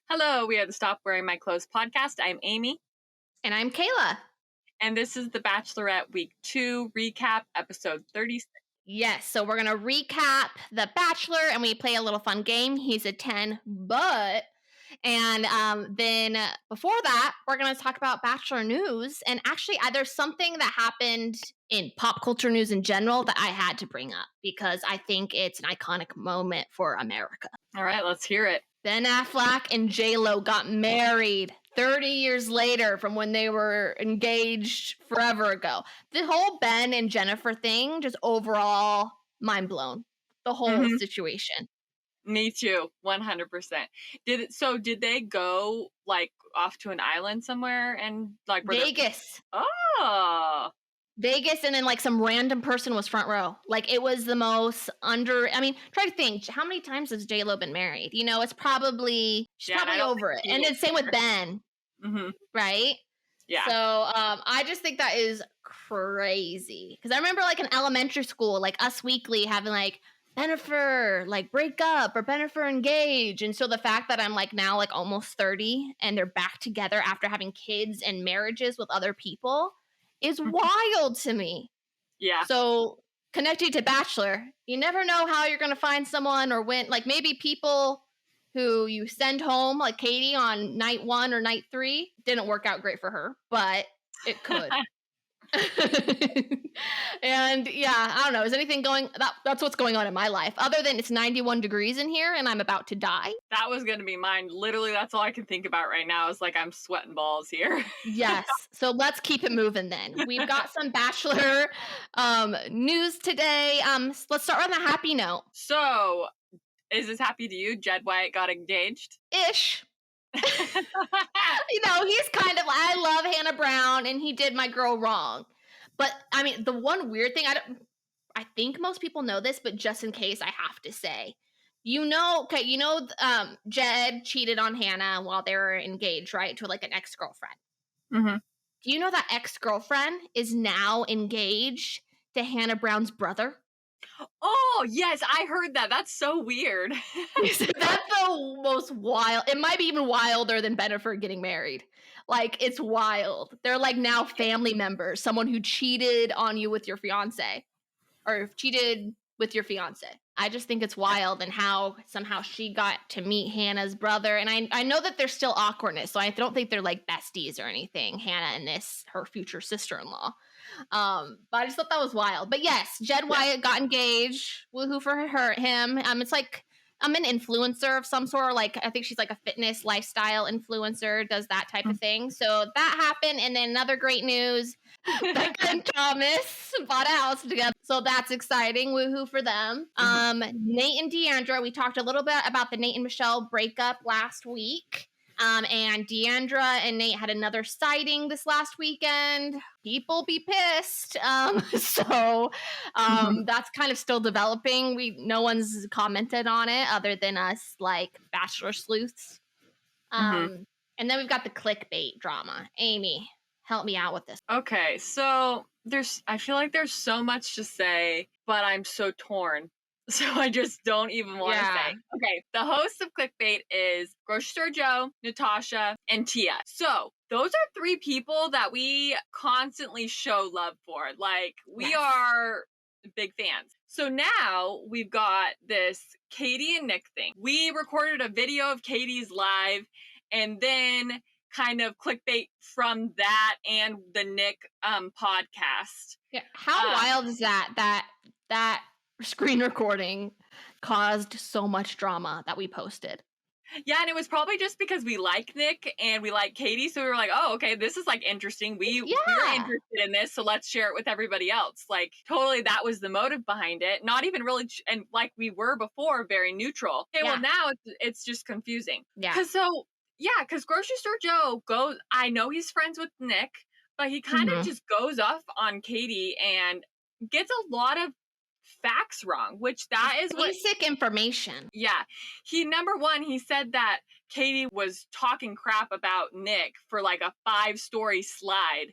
Hello, we are the Stop Wearing My Clothes podcast. I'm Amy. And I'm Kayla. And this is the Bachelorette Week 2 recap, episode 36. Yes, so we're going to recap The Bachelor, and we play a little fun game. He's a 10, but... And then before that, we're going to talk about Bachelor news. And actually, there's something that happened in pop culture news in general that I had to bring up because I think it's an iconic moment for America. All right, let's hear it. Ben Affleck and J-Lo got married 30 years later from when they were engaged forever ago. The whole Ben and Jennifer thing, just overall mind blown. The whole situation. Me too, 100%. Did they go like off to an island somewhere and like Vegas? Oh, Vegas, and then like some random person was front row. Like it was the most try to think, how many times has J-Lo been married? You know, she's probably over it. And it's same with Ben, right? Yeah. So I just think that is crazy because I remember like in elementary school, like Us Weekly having like Bennifer like break up or Bennifer engage, and so the fact that I'm like now like almost 30 and they're back together after having kids and marriages with other people is wild to me. Yeah. So connecting to Bachelor, you never know how you're going to find someone or when, like maybe people who you send home, like Katie on night 1 or night 3, didn't work out great for her, but it could. And yeah, I don't know. Is anything that's what's going on in my life other than it's 91 degrees in here and I'm about to die. That was going to be mine. Literally, that's all I can think about right now is like I'm sweating balls here. Yes. So let's keep it moving then. We've got some Bachelor news today. Let's start on a happy note. So, is this happy to you? Jed Wyatt got engaged? Ish. You know, he's kind of, I love Hannah Brown and he did my girl wrong. But I mean, the one weird thing, I think most people know this, but just in case I have to say, Jed cheated on Hannah while they were engaged, right? To like an ex-girlfriend. Mm-hmm. Do you know that ex-girlfriend is now engaged to Hannah Brown's brother? Oh, yes, I heard that. That's so weird. That's the most wild. It might be even wilder than Bennifer getting married. Like, it's wild. They're like now family members, someone who cheated on you with your fiance or cheated with your fiance. I just think it's wild and how somehow she got to meet Hannah's brother. And I know that there's still awkwardness, so I don't think they're like besties or anything, Hannah and her future sister-in-law. But I just thought that was wild. But yes, Jed Wyatt got engaged. Woohoo for him. It's like I'm an influencer of some sort. Like I think she's like a fitness lifestyle influencer, does that type of thing. So that happened. And then another great news, Becca and Thomas bought a house together. So that's exciting. Woohoo for them. Nate and Deandra, we talked a little bit about the Nate and Michelle breakup last week. And Deandra and Nate had another sighting this last weekend. People be pissed. So that's kind of still developing. No one's commented on it other than us, like Bachelor sleuths. And then we've got the clickbait drama. Amy, help me out with this. Okay, so I feel like there's so much to say, but I'm so torn. So I just don't even want to say. Okay, the host of Clickbait is Grocery Store Joe, Natasha, and Tia. So those are 3 people that we constantly show love for. Like, we are big fans. So now we've got this Katie and Nick thing. We recorded a video of Katie's live and then kind of clickbait from that and the Nick podcast. Yeah. How wild is that screen recording caused so much drama that we posted? Yeah, and it was probably just because we like Nick and we like Katie, so we were like, oh, okay, this is like interesting. We were interested in this, so let's share it with everybody else. Like, totally, that was the motive behind it. Not even really, and like we were before, very neutral. Okay, well now it's just confusing. Yeah. Because Grocery Store Joe I know he's friends with Nick, but he kind of just goes off on Katie and gets a lot of facts wrong, which that is basic information. Yeah. Number one, he said that Katie was talking crap about Nick for like a 5-story slide.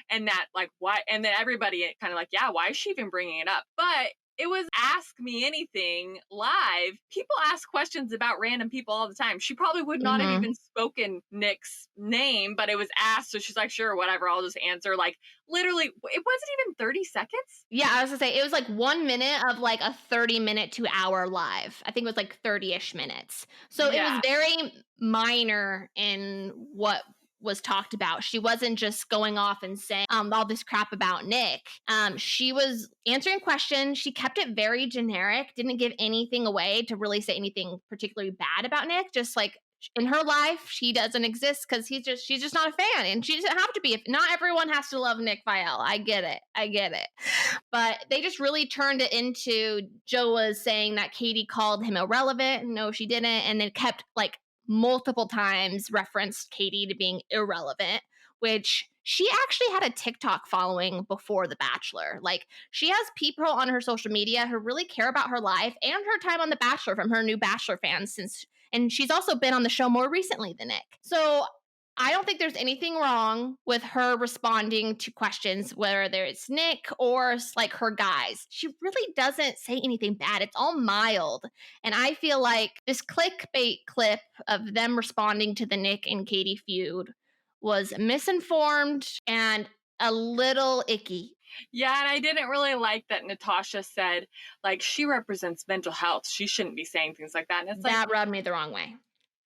And that, like, why? And then everybody kind of like, yeah, why is she even bringing it up? But it was Ask Me Anything live. People ask questions about random people all the time. She probably would not have even spoken Nick's name, but it was asked. So she's like, sure, whatever, I'll just answer. Like, literally, it wasn't even 30 seconds. Yeah, I was gonna say, it was like 1 minute of like a 30-minute to hour live. I think it was like 30-ish minutes. So it was very minor in what was talked about. She wasn't just going off and saying all this crap about Nick. She was answering questions. She kept it very generic, didn't give anything away to really say anything particularly bad about Nick. Just like in her life, she doesn't exist because she's just not a fan, and she doesn't have to be. Not everyone has to love Nick Viall. I get it. But they just really turned it into Joe was saying that Katie called him irrelevant. No, she didn't, and then kept like multiple times referenced Katie to being irrelevant, which she actually had a TikTok following before The Bachelor. Like, she has people on her social media who really care about her life and her time on The Bachelor from her new Bachelor fans and she's also been on the show more recently than Nick. So I don't think there's anything wrong with her responding to questions, whether it's Nick or like her guys. She really doesn't say anything bad. It's all mild. And I feel like this clickbait clip of them responding to the Nick and Katie feud was misinformed and a little icky. Yeah, and I didn't really like that Natasha said, like, she represents mental health. She shouldn't be saying things like that. And it's that rubbed me the wrong way.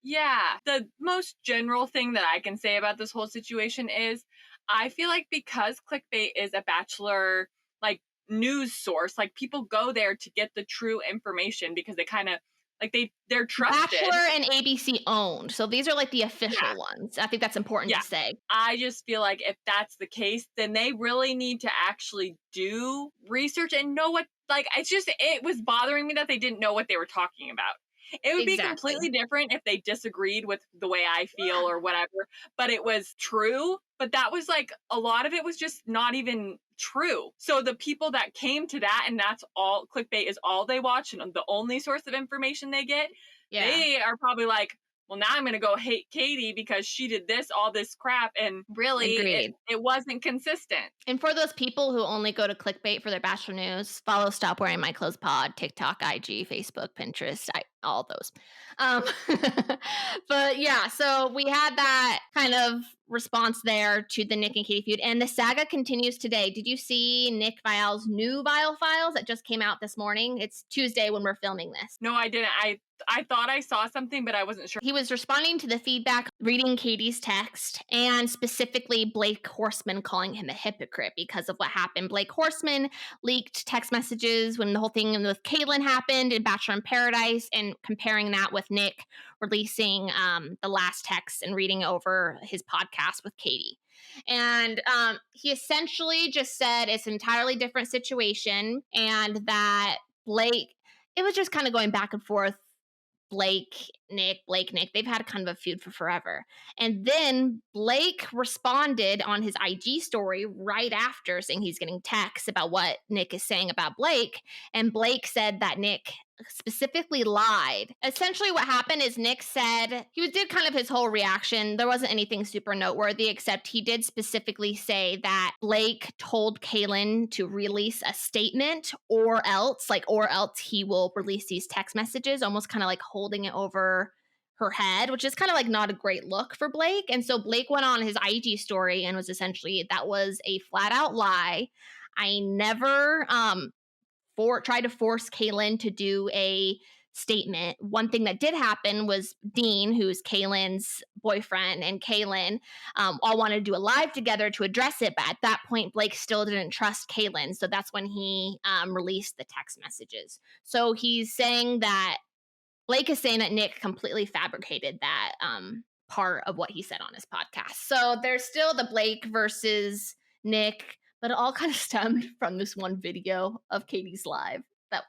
Yeah. The most general thing that I can say about this whole situation is I feel like because clickbait is a Bachelor, like, news source, like, people go there to get the true information because they kind of, like, they're trusted. Bachelor and ABC owned. So these are like the official ones. I think that's important to say. I just feel like if that's the case, then they really need to actually do research and know what, like, it was bothering me that they didn't know what they were talking about. It would be completely different if they disagreed with the way I feel or whatever, but it was true. But that was like, a lot of it was just not even true. So the people that came to that, and that's all, clickbait is all they watch and the only source of information they get, they are probably like, well, now I'm going to go hate Katie because she did all this crap. And really, it wasn't consistent. And for those people who only go to clickbait for their Bachelor news, follow Stop Wearing My Clothes Pod, TikTok, IG, Facebook, Pinterest, all those. But yeah, so we had that kind of response there to the Nick and Katie feud. And the saga continues today. Did you see Nick Viall's new Viall files that just came out this morning? It's Tuesday when we're filming this. No, I didn't. I thought I saw something, but I wasn't sure. He was responding to the feedback, reading Katie's text, and specifically Blake Horstmann calling him a hypocrite because of what happened. Blake Horstmann leaked text messages when the whole thing with Caitlyn happened in Bachelor in Paradise, and comparing that with Nick releasing the last text and reading over his podcast with Katie. And he essentially just said it's an entirely different situation, and that Blake, it was just kind of going back and forth. Blake, Nick, they've had kind of a feud for forever. And then Blake responded on his IG story right after, saying he's getting texts about what Nick is saying about Blake. And Blake said that Nick specifically lied. Essentially what happened is Nick said, he did kind of his whole reaction. There wasn't anything super noteworthy, except he did specifically say that Blake told Kaylin to release a statement or else he will release these text messages, almost kind of like holding it over her head, which is kind of like not a great look for Blake. And so Blake went on his IG story and was essentially, that was a flat out lie. I never tried to force Kaylin to do a statement. One thing that did happen was Dean, who's Kaylin's boyfriend, and Kaylin all wanted to do a live together to address it. But at that point, Blake still didn't trust Kaylin. So that's when he released the text messages. So Blake is saying that Nick completely fabricated that part of what he said on his podcast. So there's still the Blake versus Nick, but it all kind of stemmed from this one video of Katie's live that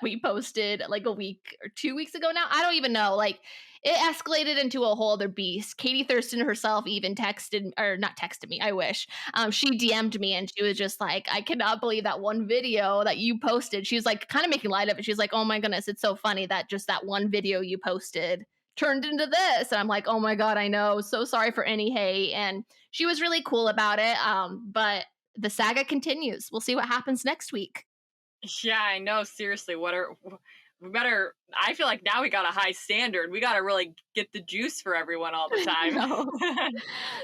we posted like a week or 2 weeks ago now. I don't even know. Like, it escalated into a whole other beast. Katie Thurston herself even not texted me, I wish. She DM'd me and she was just like, I cannot believe that one video that you posted. She was like kind of making light of it. She was like, oh my goodness, it's so funny that just that one video you posted turned into this. And I'm like, oh my God, I know. So sorry for any hate. And she was really cool about it. But the saga continues. We'll see what happens next week. Yeah, I know. Seriously, we better, I feel like now we got a high standard. We got to really get the juice for everyone all the time. No.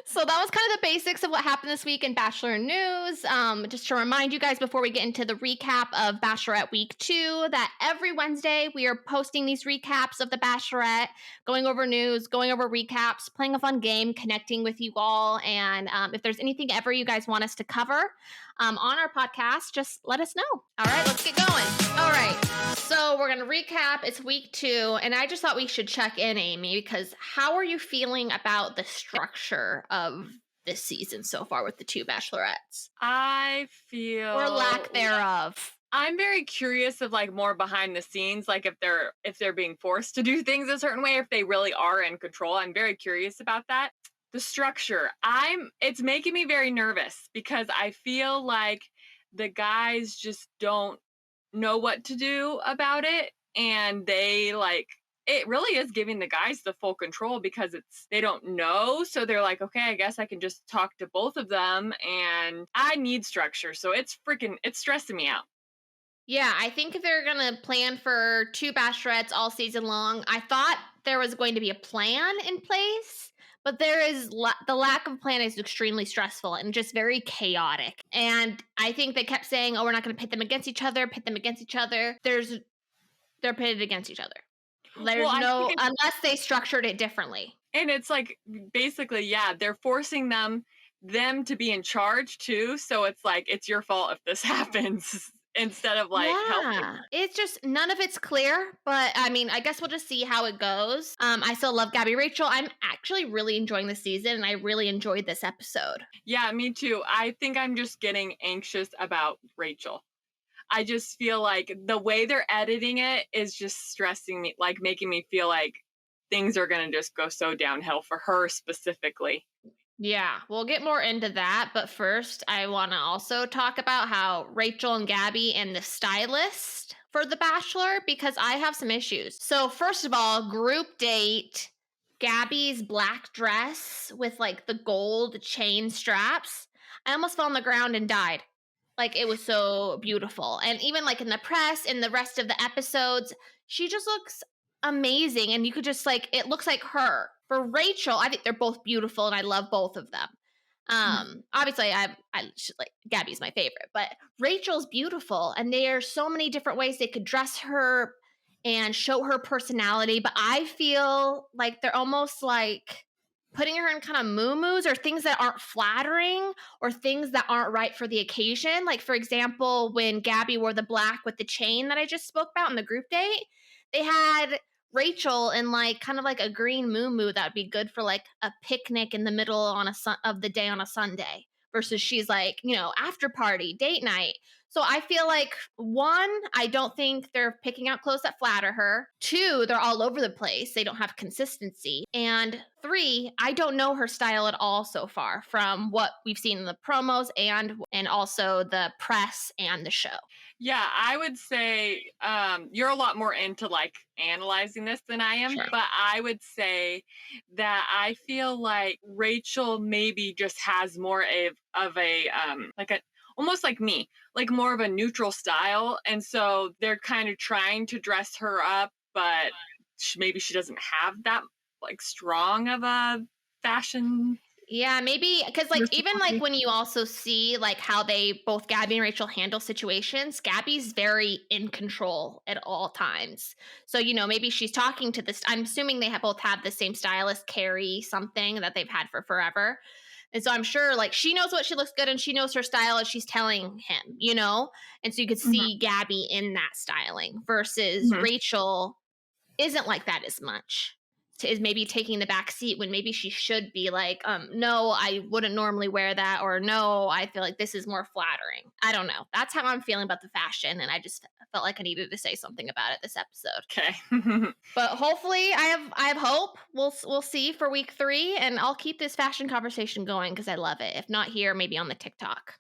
So that was kind of the basics of what happened this week in Bachelor news. Just to remind you guys before we get into the recap of Bachelorette week 2, that every Wednesday we are posting these recaps of the Bachelorette, going over news, going over recaps, playing a fun game, connecting with you all. And if there's anything ever you guys want us to cover on our podcast, just let us know. All right, let's get going. All right. So we're going to recap. It's week 2. And I just thought we should check in, Amy, because how are you feeling about the structure of this season so far with the 2 Bachelorettes? I feel, or lack thereof. I'm very curious of like more behind the scenes, like if they're being forced to do things a certain way, if they really are in control. I'm very curious about that. The structure, it's making me very nervous because I feel like the guys just don't know what to do about it, and they like, it really is giving the guys the full control because they don't know, so they're like, okay, I guess I can just talk to both of them, and I need structure, so it's stressing me out. Yeah, I think they're going to plan for 2 Bachelorettes all season long. I thought there was going to be a plan in place, but there is the lack of plan is extremely stressful and just very chaotic. And I think they kept saying, "Oh, we're not going to pit them against each other, pit them against each other." They're pitted against each other. There's unless they structured it differently. And it's like basically, yeah, they're forcing them to be in charge too. So it's like, it's your fault if this happens instead of like helping. It's just none of it's clear, but I mean, I guess we'll just see how it goes. I still love Gabby Rachel. I'm actually really enjoying the season, and I really enjoyed this episode. Yeah, me too. I think I'm just getting anxious about Rachel. I just feel like the way they're editing it is just stressing me, like making me feel like things are going to just go so downhill for her specifically. Yeah, we'll get more into that. But first, I want to also talk about how Rachel and Gabby and the stylist for The Bachelor, because I have some issues. So first of all, group date, Gabby's black dress with like the gold chain straps. I almost fell on the ground and died. Like, it was so beautiful. And even like in the press, in the rest of the episodes, she just looks amazing. And you could just like, it looks like her. For Rachel, I think they're both beautiful and I love both of them. Obviously like Gabby's my favorite, but Rachel's beautiful and there are so many different ways they could dress her and show her personality. But I feel like they're almost like putting her in kind of moo-moos or things that aren't flattering or things that aren't right for the occasion. Like, for example, when Gabby wore the black with the chain that I just spoke about in the group date, they had Rachel in like kind of like a green moo-moo that would be good for like a picnic in the middle of the day on a Sunday, versus she's like, after party, date night. So I feel like 1, I don't think they're picking out clothes that flatter her. 2, they're all over the place. They don't have consistency. And 3, I don't know her style at all so far from what we've seen in the promos and also the press and the show. Yeah, I would say you're a lot more into like analyzing this than I am, Sure. But I would say that I feel like Rachel maybe just has more of a like a, almost like me, like more of a neutral style. And so they're kind of trying to dress her up, but maybe she doesn't have that like strong of a fashion. Yeah, maybe because like even like when you also see like how they both Gabby and Rachel handle situations, Gabby's very in control at all times. So maybe she's talking to this. I'm assuming they both have the same stylist, Carrie something, that they've had for forever. And so I'm sure like she knows what she looks good and she knows her style as she's telling him, And so you could see Gabby in that styling versus Rachel isn't like that as much. Is maybe taking the back seat when maybe she should be like, no, I wouldn't normally wear that, or no, I feel like this is more flattering. I don't know. That's how I'm feeling about the fashion, and I just felt like I needed to say something about it this episode. Okay. But hopefully I have hope. We'll see for week 3, and I'll keep this fashion conversation going because I love it. If not here, maybe on the TikTok.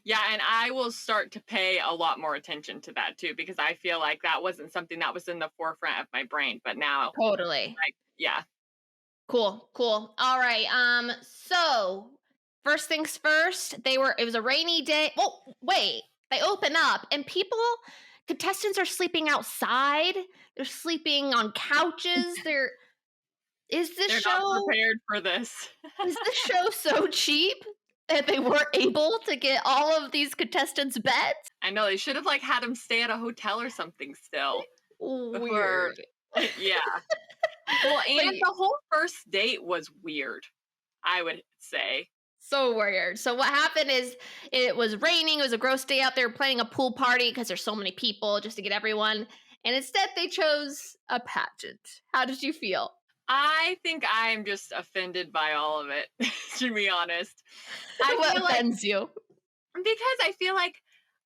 Yeah, and I will start to pay a lot more attention to that too, because I feel like that wasn't something that was in the forefront of my brain, but now, Totally. like, yeah. Cool, cool. All right. So first things first, it was a rainy day. Oh, wait. They open up and contestants are sleeping outside. They're sleeping on couches. Is this They're not show prepared for this. is this show so cheap that they weren't able to get all of these contestants beds? I know they should have like had them stay at a hotel or something still before. Weird. Yeah. Well, But and the whole first date was weird, I would say. so weird. So what happened is it was raining. It was a gross day out there planning a pool party because there's so many people just to get everyone. And instead they chose a pageant. How did you feel? I think I'm just offended by all of it, to be honest. I What feel like offends you? because I feel like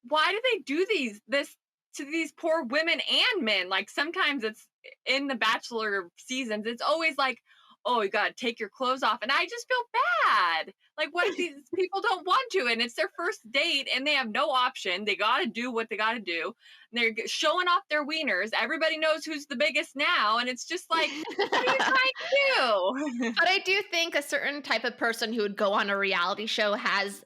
why do they do this to these poor women and men? Like sometimes it's in the Bachelor seasons, it's always like, oh, you gotta take your clothes off. And I just feel bad. Like, what if these people don't want to? And it's their first date and they have no option. They gotta do what they gotta do. And they're showing off their wieners. Everybody knows who's the biggest now. And it's just like, what are you trying to do? But I do think a certain type of person who would go on a reality show has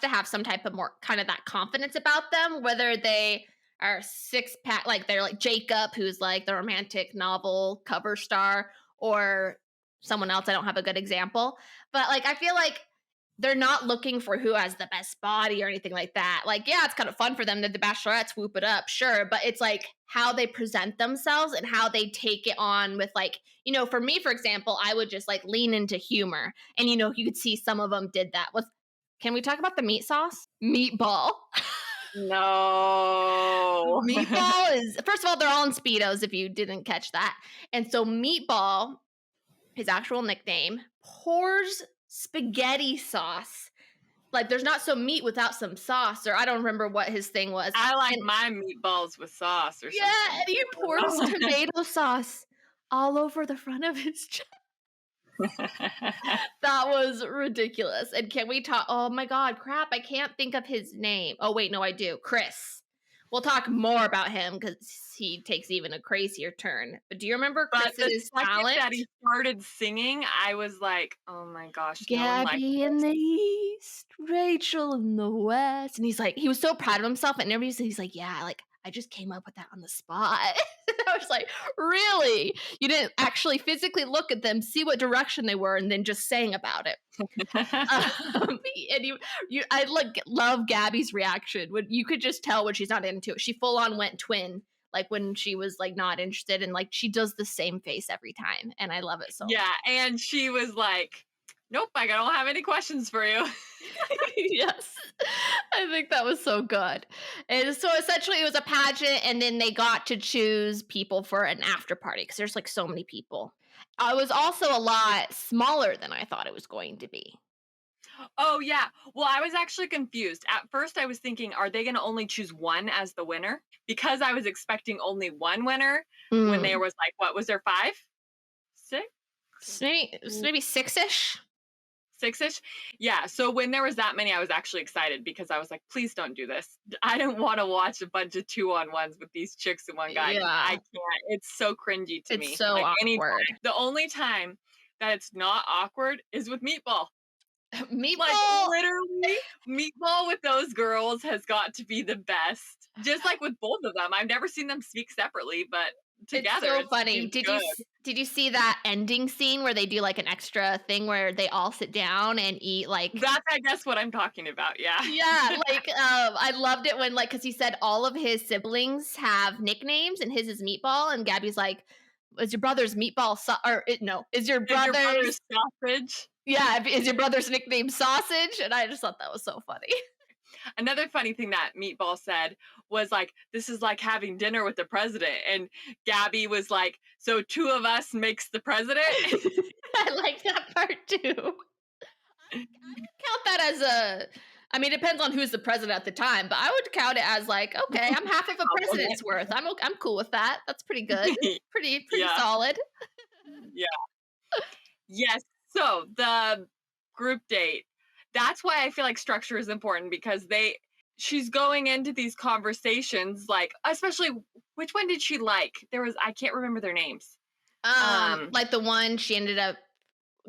to have some type of more kind of that confidence about them, whether they are six pack, like they're like Jacob, who's like the romantic novel cover star, or someone else. I don't have a good example, but like I feel like they're not looking for who has the best body or anything like that. Like, yeah, it's kind of fun for them that the Bachelorette swoop it up, sure, but it's like how they present themselves and how they take it on with like, for me, for example, I would just like lean into humor, and you could see some of them did that. Can we talk about the meat sauce? Meatball. No. Meatball is, first of all, they're all in Speedos if you didn't catch that. And so Meatball, his actual nickname, pours spaghetti sauce. Like there's not some meat without some sauce, or I don't remember what his thing was. I like my meatballs with sauce or something. Yeah, and he pours tomato sauce all over the front of his chest. That was ridiculous. And can we talk? Oh my God, crap. I can't think of his name. Oh, wait, no, I do. Chris. We'll talk more about him because he takes even a crazier turn. But do you remember Chris's talent? That he started singing, I was like, oh my gosh. Gabby in the east, Rachel in the west. And he was so proud of himself. And he's like, yeah, like I just came up with that on the spot. I was like, really? You didn't actually physically look at them, see what direction they were, and then just sang about it. And I love Gabby's reaction when you could just tell when she's not into it. She full on went twin, like when she was like not interested, and like she does the same face every time, and I love it so much. And she was like, nope, I don't have any questions for you. Yes, I think that was so good. And so essentially it was a pageant, and then they got to choose people for an after party because there's like so many people. I was also a lot smaller than I thought it was going to be. Oh, yeah. Well, I was actually confused. At first, I was thinking, are they going to only choose one as the winner? Because I was expecting only one winner when there was like, what was there, 5? 6? Maybe 6-ish. 6-ish? Yeah. So when there was that many, I was actually excited because I was like, please don't do this. I don't want to watch a bunch of 2-on-1s with these chicks and one guy. Yeah. I can't. It's so cringy to me. It's so awkward. The only time that it's not awkward is with Meatball. Meatball, like literally, Meatball with those girls has got to be the best. Just like with both of them, I've never seen them speak separately, but together, it's so funny. Did you see that ending scene where they do like an extra thing where they all sit down and eat like? That's I guess what I'm talking about. Yeah. Yeah, like I loved it when like because he said all of his siblings have nicknames and his is Meatball, and Gabby's like, "Is your brother's Meatball is your brother's sausage?" Yeah, is your brother's nickname Sausage? And I just thought that was so funny. Another funny thing that Meatball said was like, this is like having dinner with the president. And Gabby was like, so 2 of us makes the president? I like that part too. I would count that as it depends on who's the president at the time, but I would count it as like, okay, I'm half of a president's worth. I'm cool with that. That's pretty good. Pretty solid. Yeah. Yes. So the group date, that's why I feel like structure is important because she's going into these conversations, like, especially, which one did she like? I can't remember their names. Like the one she ended up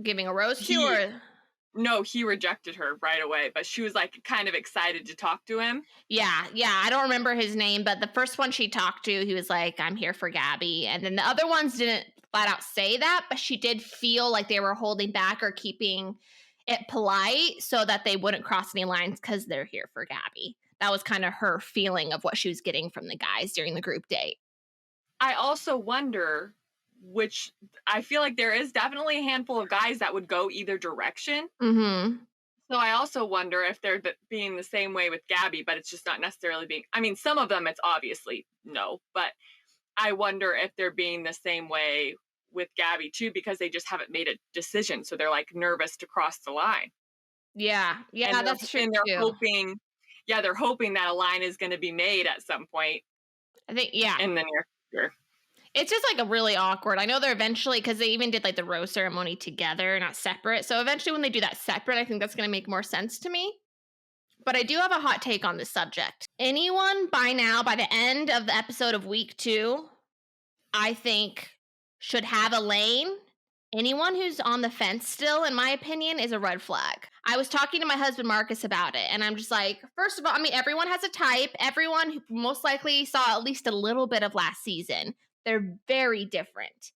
giving a rose to, or No, he rejected her right away, but she was like kind of excited to talk to him. yeah, I don't remember his name, but the first one she talked to, he was like, "I'm here for Gabby," and then the other ones didn't flat out say that, but she did feel like they were holding back or keeping it polite so that they wouldn't cross any lines because they're here for Gabby. That was kind of her feeling of what she was getting from the guys during the group date. I also wonder, which I feel like there is definitely a handful of guys that would go either direction. Mm-hmm. So I also wonder if they're being the same way with Gabby, but it's just not necessarily being, I mean, some of them it's obviously no, but I wonder if they're being the same way with Gabby too, because they just haven't made a decision. So they're like nervous to cross the line. Yeah, And that's true and they're too. hoping, yeah, they're hoping that a line is going to be made at some point I think, yeah. in the near future. It's just like a really awkward. I know they're eventually, because they even did like the rose ceremony together, not separate. So eventually, when they do that separate, I think that's going to make more sense to me. But I do have a hot take on this subject. Anyone by now, by the end of the episode of week 2, I think should have a lane. Anyone who's on the fence still, in my opinion, is a red flag. I was talking to my husband Marcus about it, and I'm just like, first of all, I mean, everyone has a type. Everyone who most likely saw at least a little bit of last season. They're very different.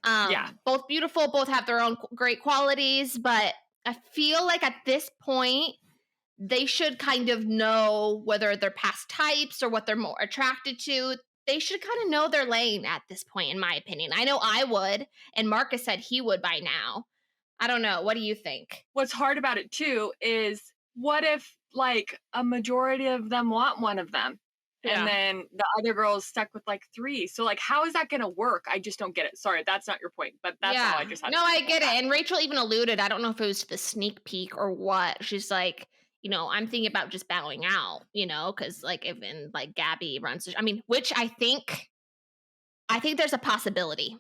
Yeah. Both beautiful, both have their own great qualities, but I feel like at this point, they should kind of know whether they're past types or what they're more attracted to. They should kind of know their lane at this point, in my opinion. I know I would, and Marcus said he would by now. I don't know. What do you think? What's hard about it too is, what if like a majority of them want one of them? Yeah. And then the other girl's stuck with like 3. So like, how is that going to work? I just don't get it. Sorry, that's not your point, but that's all I just had. No, I get it. And Rachel even alluded, I don't know if it was to the sneak peek or what. She's like, I'm thinking about just bowing out, because like even like Gabby runs, I mean, which I think there's a possibility.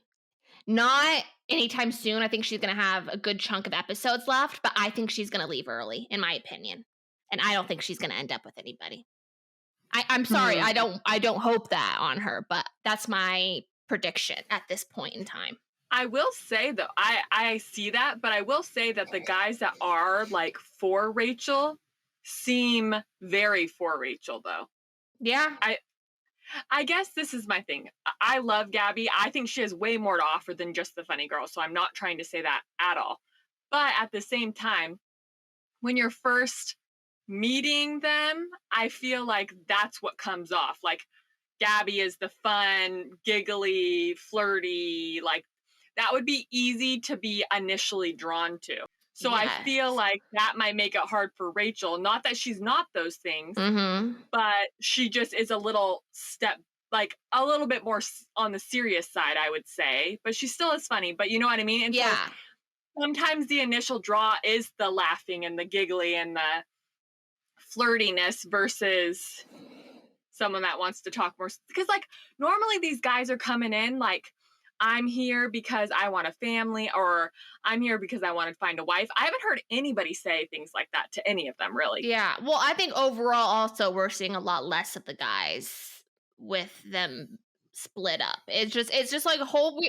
Not anytime soon. I think she's going to have a good chunk of episodes left, but I think she's going to leave early, in my opinion. And I don't think she's going to end up with anybody. I'm sorry. I don't hope that on her, but that's my prediction at this point in time. I will say though, I see that, but I will say that the guys that are like for Rachel seem very for Rachel though. Yeah. I guess this is my thing. I love Gabby. I think she has way more to offer than just the funny girl. So I'm not trying to say that at all. But at the same time, when you're first meeting them, I feel like that's what comes off. Like Gabby is the fun, giggly, flirty, like that would be easy to be initially drawn to. So yes. I feel like that might make it hard for Rachel. Not that she's not those things, but she just is a little bit more on the serious side, I would say. But she still is funny, but you know what I mean? And so sometimes the initial draw is the laughing and the giggly and the flirtiness versus someone that wants to talk more. Because like normally these guys are coming in like, I'm here because I want a family, or I'm here because I want to find a wife. I haven't heard anybody say things like that to any of them, really. Yeah. Well, I think overall also we're seeing a lot less of the guys with them split up. It's just like a whole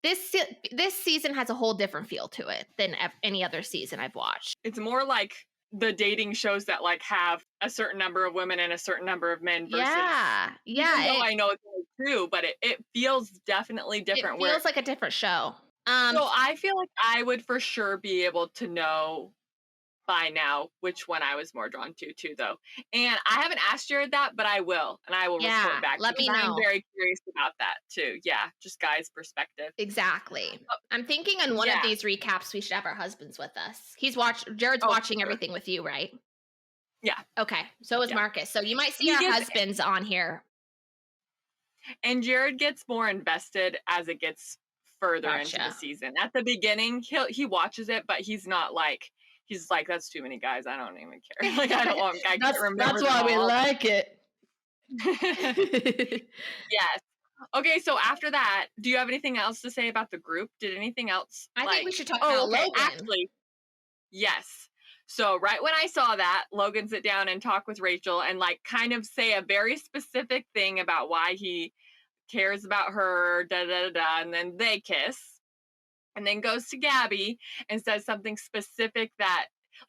this season has a whole different feel to it than any other season I've watched. It's more like the dating shows that like have a certain number of women and a certain number of men versus even though I know it's true, but it feels definitely different. It feels like a different show. So I feel like I would for sure be able to know by now which one I was more drawn to too, though. And I haven't asked Jared that, but I will, and I will report back. Let me know. I'm very curious about that too. Yeah, just guys' perspective. Exactly. I'm thinking on one of these recaps we should have our husbands with us. Jared's watching everything with you, right? Yeah. Okay. So is Marcus. So you might see our husbands on here. And Jared gets more invested as it gets further into the season. At the beginning, he watches it, but he's not like. He's like, that's too many guys. I don't even care. Like, I can't remember. That's why we like it. Yes. Okay, so after that, do you have anything else to say about the group? Did anything else? I think we should talk about Logan. Actually, yes. So right when I saw that, Logan sit down and talk with Rachel and like kind of say a very specific thing about why he cares about her, da da da da, and then they kiss. And then goes to Gabby and says something specific that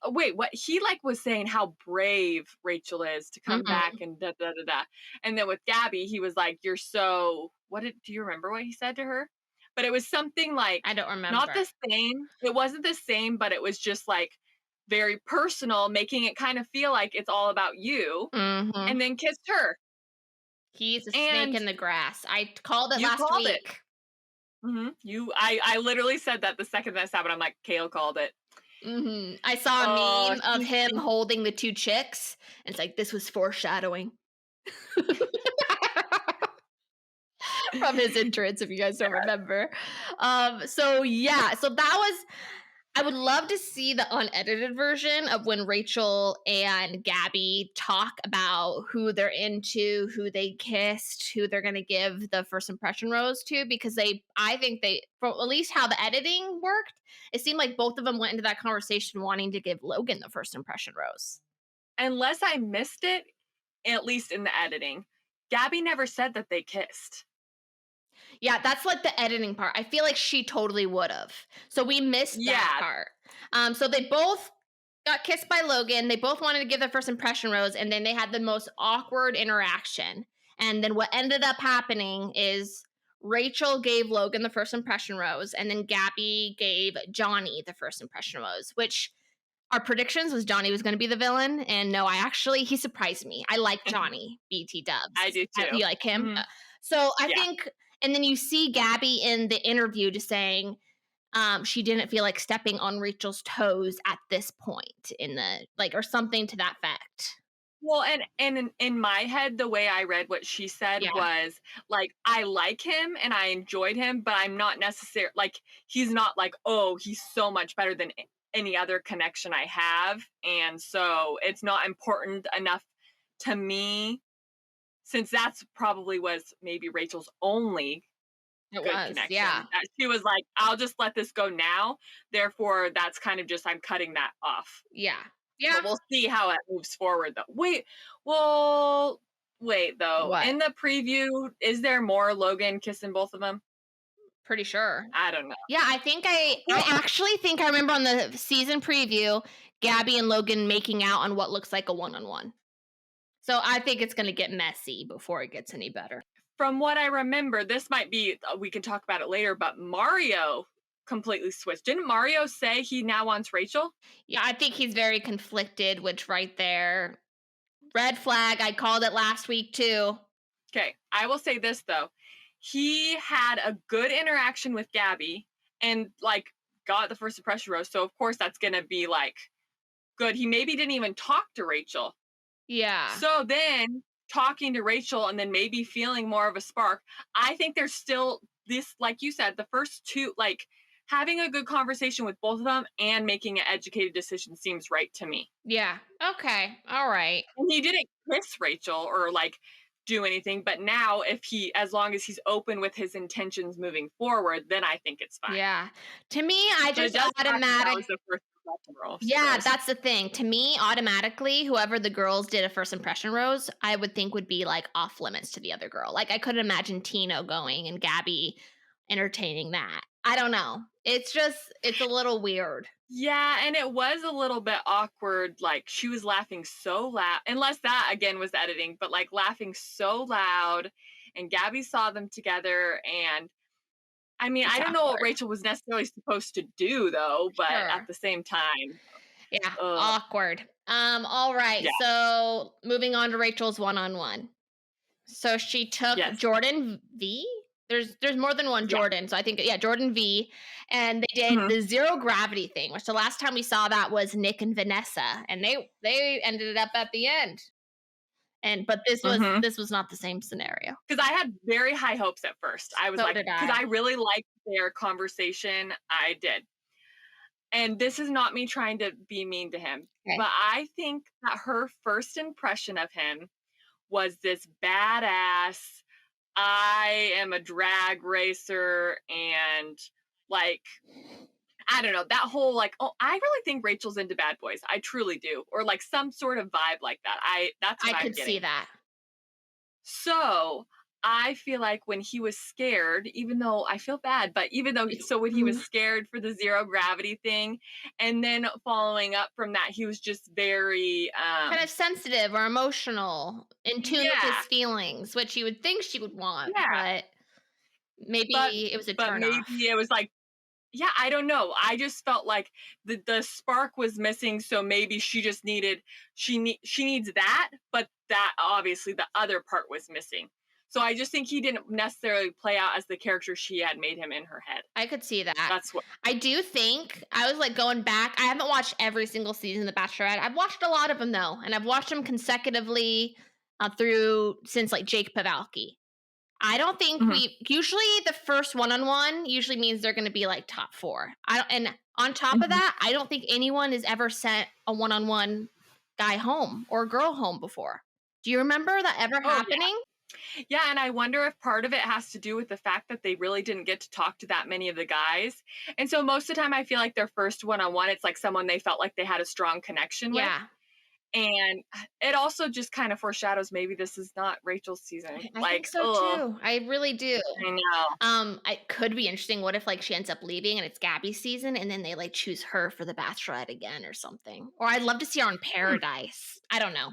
wait, what he like was saying how brave Rachel is to come back Mhm. and da da da da. And then with Gabby, he was like, "You're so what did do you remember what he said to her?" But it was something like I don't not remember. the same. It wasn't the same, but it was just like very personal, making it kind of feel like it's all about you. Mhm. And then kissed her. He's a snake And in the grass. I called it you last called it. week. I literally said that the second that happened. I'm like, Kale called it. I saw a Oh, meme of him holding the 2 chicks, and it's like, "This was foreshadowing." From his entrance, if you guys don't remember. So yeah, so that was I would love to see the unedited version of when Rachel and Gabby talk about who they're into, who they kissed, who they're going to give the first impression rose to, because I think for at least how the editing worked, it seemed like both of them went into that conversation wanting to give Logan the first impression rose. unless I missed it, at least in the editing, Gabby never said that they kissed. Yeah, that's like the editing part. I feel like she totally would have. So we missed that Yeah, part. So they both got kissed by Logan. They both wanted to give their first impression rose, and then they had the most awkward interaction. And then what ended up happening is Rachel gave Logan the first impression rose, and then Gabby gave Johnny the first impression rose, which our predictions was Johnny was going to be the villain. And no, he surprised me. I like Johnny, BT I dubs. do too. You like him? Mhm. So I Yeah. think, and then you see Gabby in the interview just saying she didn't feel like stepping on Rachel's toes at this point in the like, or something to that effect. Well, and in my head, the way I read what she said Yeah. was like, I like him and I enjoyed him, but I'm not necessarily like he's not like, oh, he's so much better than any other connection I have, and so it's not important enough to me since that's probably was maybe Rachel's only It good was. Yeah. connection. That she was like, I'll just let this go now. Therefore, that's kind of just I'm cutting that off. Yeah. Yeah. But we'll see how it moves forward though. Well, wait though. What? In the preview, is there more Logan kissing both of them? Pretty sure. I don't know. Yeah, I actually think I remember on the season preview, Gabby and Logan making out on what looks like a one-on-one. So I think it's gonna get messy before it gets any better. From what I remember, this might be we can talk about it later, but Mario completely switched. Didn't Mario say he now wants Rachel? Yeah, I think he's very conflicted, which right there, red flag. I called it last week too. Okay, I will say this though. He had a good interaction with Gabby and like got the first impression rose. So of course that's gonna be like good. He maybe didn't even talk to Rachel. Yeah. So then talking to Rachel and then maybe feeling more of a spark, I think there's still this, like you said, the first two, like having a good conversation with both of them and making an educated decision seems right to me. Yeah. Okay. All right. And he didn't kiss Rachel or like do anything, but now if he, as long as he's open with his intentions moving forward, then I think it's fine. Yeah. To me, I But it just does suck that automatic. was the first impression Yeah, rose. that's the thing. To me, automatically, whoever the girls did a first impression rose, I would think would be like off limits to the other girl. Like I couldn't imagine Tino going and Gabby entertaining that. I don't know. It's a little weird. Yeah, and it was a little bit awkward. Like she was laughing so loud, unless that again was editing, but like laughing so loud. And Gabby saw them together. And I mean, It's I don't know what awkward. Rachel was necessarily supposed to do though, but at Sure. the same time, Yeah, ugh, awkward. All right. yeah, So moving on to Rachel's one-on-one. So she took yes. Jordan V. There's more than one Yeah. Jordan. So I think yeah, Jordan V. And they did Mhm. the zero gravity thing, which the last time we saw that was Nick and Vanessa, and they ended it up at the end. But Mhm. this was not the same scenario. Because I had very high hopes at first. I was So like, did because I. I really liked their conversation. I did. And this is not me trying to be mean to him, Okay. but I think that her first impression of him was this badass, I am a drag racer and like I don't know, that whole like, oh, I really think Rachel's into bad boys. I truly do. Or like some sort of vibe like that. That's I what I'm could see getting. that. So I feel like when he was scared, even though I feel bad, but even though, so when he was scared for the zero gravity thing, and then following up from that, he was just very, Kind of sensitive or emotional, in tune with his yeah, feelings, which you would think she would want, yeah. but But, maybe it was a but turn maybe off. it was like, yeah, I don't know. I just felt like the spark was missing, so maybe she just needed she needs that, but that obviously the other part was missing. So I just think he didn't necessarily play out as the character she had made him in her head. I could see that. That's what. I do think I was like going back. I haven't watched every single season of The Bachelorette. I've watched a lot of them though, and I've watched them consecutively through since like Jake Pavalki. I don't think Mhm. we usually the first one-on-one usually means they're going to be like top 4. I don't, and on top of Mhm. that, I don't think anyone has ever sent a one-on-one guy home or girl home before. Do you remember that ever Oh yeah. happening? Yeah, and I wonder if part of it has to do with the fact that they really didn't get to talk to that many of the guys. And so most of the time I feel like their first one-on-one, it's like someone they felt like they had a strong connection with. Yeah, And it also just kind of foreshadows maybe this is not Rachel's season. I think Like, so oh, too. I really do. I know. It could be interesting. What if like she ends up leaving and it's Gabby's season, and then they like choose her for the Bachelorette again or something? Or I'd love to see her on Hmm. Paradise. I don't know.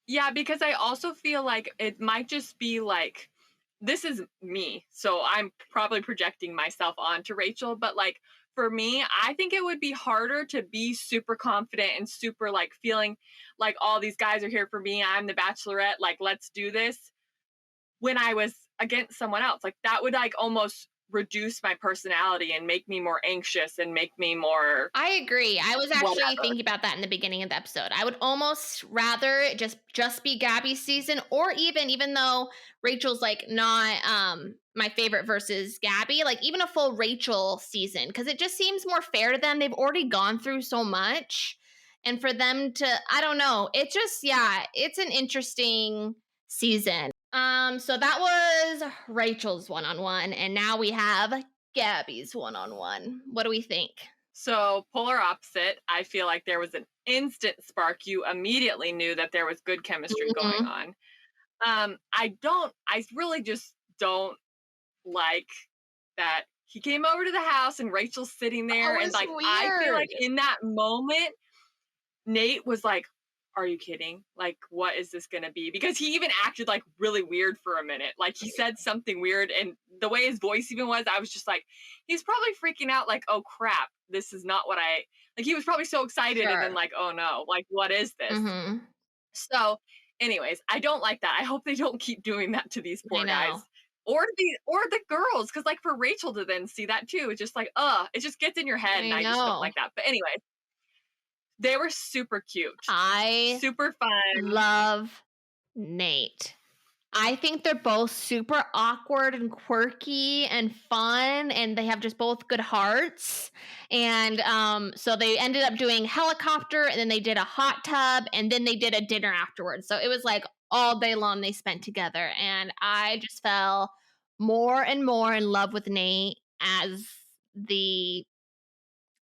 Yeah, because I also feel like it might just be like, this is me. So I'm probably projecting myself onto Rachel. But like for me, I think it would be harder to be super confident and super like feeling like all these guys are here for me. I'm the Bachelorette. Like, let's do this when I was against someone else. Like that would like almost reduce my personality and make me more anxious and make me more I agree. I was actually whatever. thinking about that in the beginning of the episode. I would almost rather it just be Gabby's season, or even though Rachel's like not my favorite versus Gabby, like even a full Rachel season, because it just seems more fair to them. They've already gone through so much. And for them to, I don't know, it just, yeah, it's an interesting season. So that was Rachel's one-on-one, and now we have Gabby's one-on-one. What do we think? So polar opposite. I feel like there was an instant spark. You immediately knew that there was good chemistry going Mhm. on. I really just don't like that he came over to the house and Rachel's sitting there. That And was like, I feel weird. like in that moment, Nate was like, are you kidding? Like, what is this gonna be? Because he even acted like really weird for a minute. Like he said something weird, and the way his voice even was, I was just like, he's probably freaking out, like, oh crap, this is not what I like. He was probably so excited, and then Sure. like, oh no, like what is this? Mhm. So, anyways, I don't like that. I hope they don't keep doing that to these I poor guys. know. Or the girls, because like for Rachel to then see that too, it's just like, it just gets in your head, and I I just don't know. like that. But anyway, they were super cute, I super fun. love Nate. I think they're both super awkward and quirky and fun, and they have just both good hearts. And so they ended up doing helicopter, and then they did a hot tub, and then they did a dinner afterwards. So it was like all day long they spent together, and I just fell more and more in love with Nate as the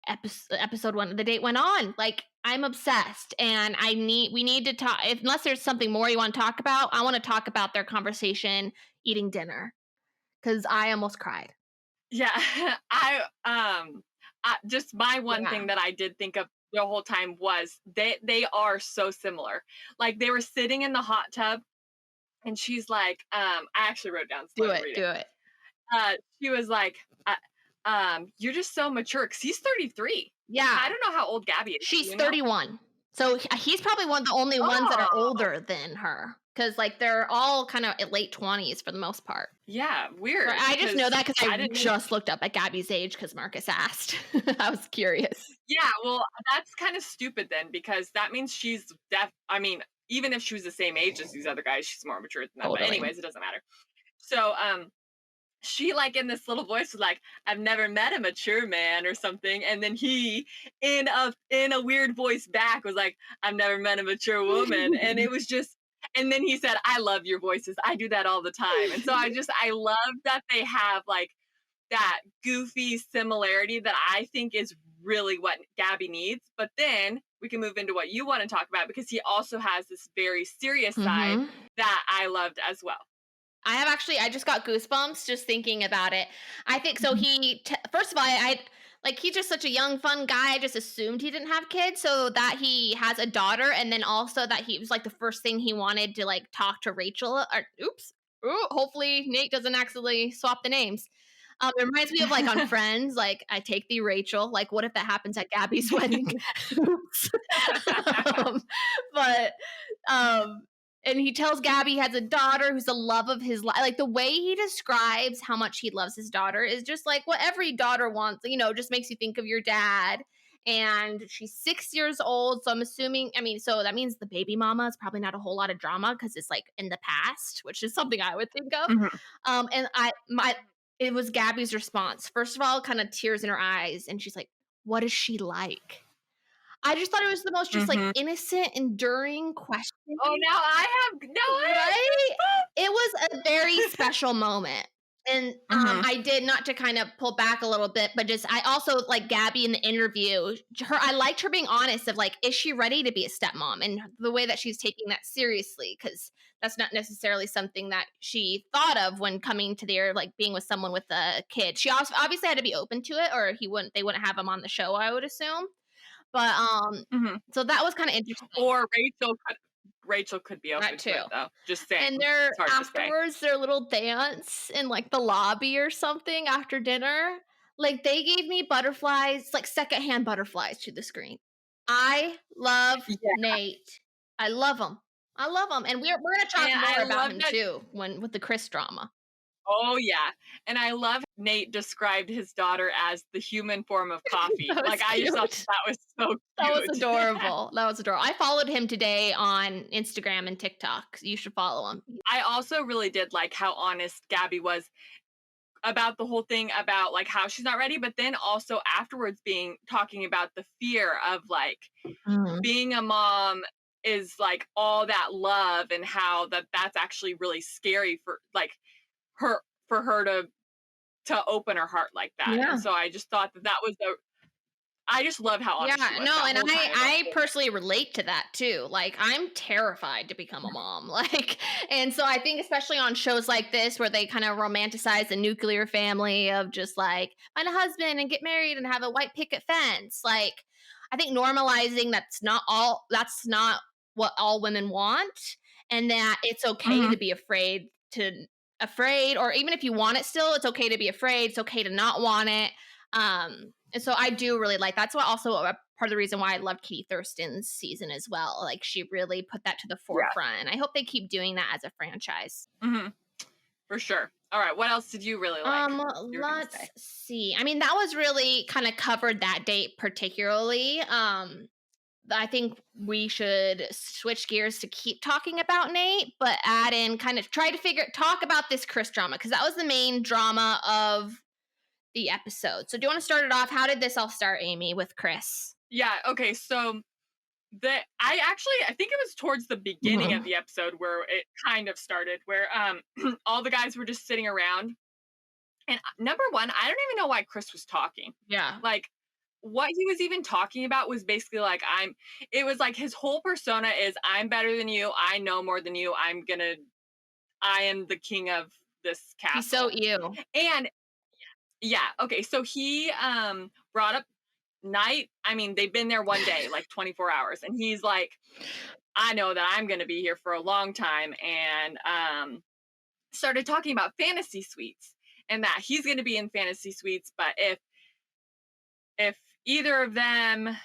episode one, the date went on. Like I'm obsessed, and we need to talk. Unless there's something more you want to talk about, I want to talk about their conversation eating dinner because I almost cried. Yeah, just my one Yeah, thing that I did think of the whole time was they are so similar. Like they were sitting in the hot tub, and she's like, I actually wrote down, so do let me it, read it. do it. She was like, you're just so mature, because he's 33. Yeah, I don't know how old Gabby is. Do she's you know? 31, so he's probably one of the only ones that are Oh, older than her because like they're all kind of at late 20s for the most part. yeah, Or weird. I just know Because that because I I didn't know. just looked up at Gabby's age because Marcus asked. I was curious. Yeah, well, that's kind of stupid then, because that means she's deaf. I mean, even if she was the same age as these other guys, she's more mature than them. But Totally. anyways, it doesn't matter. So, she like in this little voice was like, "I've never met a mature man" or something, and then he, in a weird voice back, was like, "I've never met a mature woman," and it was just. And then he said, "I love your voices. I do that all the time." And so I love that they have like that goofy similarity that I think is really what Gabby needs. But then we can move into what you want to talk about, because he also has this very serious side Mm-hmm. that I loved as well. I just got goosebumps just thinking about it. I think so. Mhm. First of all, I like he's just such a young, fun guy. I just assumed he didn't have kids, so that he has a daughter, and then also that he was like the first thing he wanted to like talk to Rachel. Or, oops. Ooh, hopefully Nate doesn't accidentally swap the names. It reminds me of like on Friends, like I take thee, Rachel. Like, what if that happens at Gabby's wedding? Oops. um, but um, and he tells Gabby he has a daughter who's the love of his life. Like the way he describes how much he loves his daughter is just like what every daughter wants. You know, just makes you think of your dad. And she's 6 years old, so I'm assuming. I mean, so that means the baby mama is probably not a whole lot of drama because it's like in the past, which is something I would think of. Mhm. And it was Gabby's response. First of all, kind of tears in her eyes, and she's like, "What is she like?" I just thought it was the most just like Mhm. innocent, enduring question, Oh, now I have right? goosebumps. It was a very special moment. And Mhm. I did, not to kind of pull back a little bit, but just I also like Gabby in the interview. I liked her being honest of like, is she ready to be a stepmom? And the way that she's taking that seriously, because that's not necessarily something that she thought of when coming to their like being with someone with a kid. She also obviously had to be open to it, or they wouldn't have him on the show, I would assume. But Mhm. so that was kind of interesting. Or Rachel could be That open to too. it though. Just saying. And It's hard to say. their little dance in like the lobby or something after dinner, like they gave me butterflies, like secondhand butterflies to the screen. I love Yeah. Nate. I love him. I love him, and we're gonna talk And I more about love him that. too when with the Chris drama. Oh yeah. And I love Nate described his daughter as the human form of coffee. That was Like I just thought cute. that was so That was cute. adorable. That was adorable. I followed him today on Instagram and TikTok. You should follow him. I also really did like how honest Gabby was about the whole thing about like how she's not ready, but then also afterwards being talking about the fear of like Mhm. being a mom is like all that love, and how that's actually really scary for like her for her to open her heart like that. And Yeah. so I just thought that was a I just love how Yeah, honest she was no, that and whole time about I the whole personally relate to that too. Like I'm terrified to become a mom. Like and so I think especially on shows like this where they kind of romanticize the nuclear family of just like find a husband and get married and have a white picket fence. Like I think normalizing that's not what all women want, and that it's okay to Mhm. be afraid, or even if you want it still, it's okay to be afraid. It's okay to not want it. And so I do really like that's what also a part of the reason why I loved Katie Thurston's season as well. Like she really put that to the Yeah. forefront. And I hope they keep doing that as a franchise. Mhm. For sure. All right, what else did you really like? You were going to Let's say. see. I mean, that was really kind of covered that date particularly. I think we should switch gears to keep talking about Nate, but add in kind of try to talk about this Chris drama because that was the main drama of the episode. So do you want to start it off? How did this all start, Amy, with Chris? Yeah, okay, so I think it was towards the beginning of Mhm. the episode where it kind of started, where all the guys were just sitting around. And number one, I don't even know why Chris was talking. Yeah. Like, what he was even talking about was basically like it was like his whole persona is I'm better than you, I know more than you, I am the king of this He's so castle. ew. And yeah, okay, so he brought up night. I mean, they've been there one day, like 24 hours, and he's like, I know that I'm going to be here for a long time, and started talking about fantasy suites, and that he's going to be in fantasy suites, but if either of them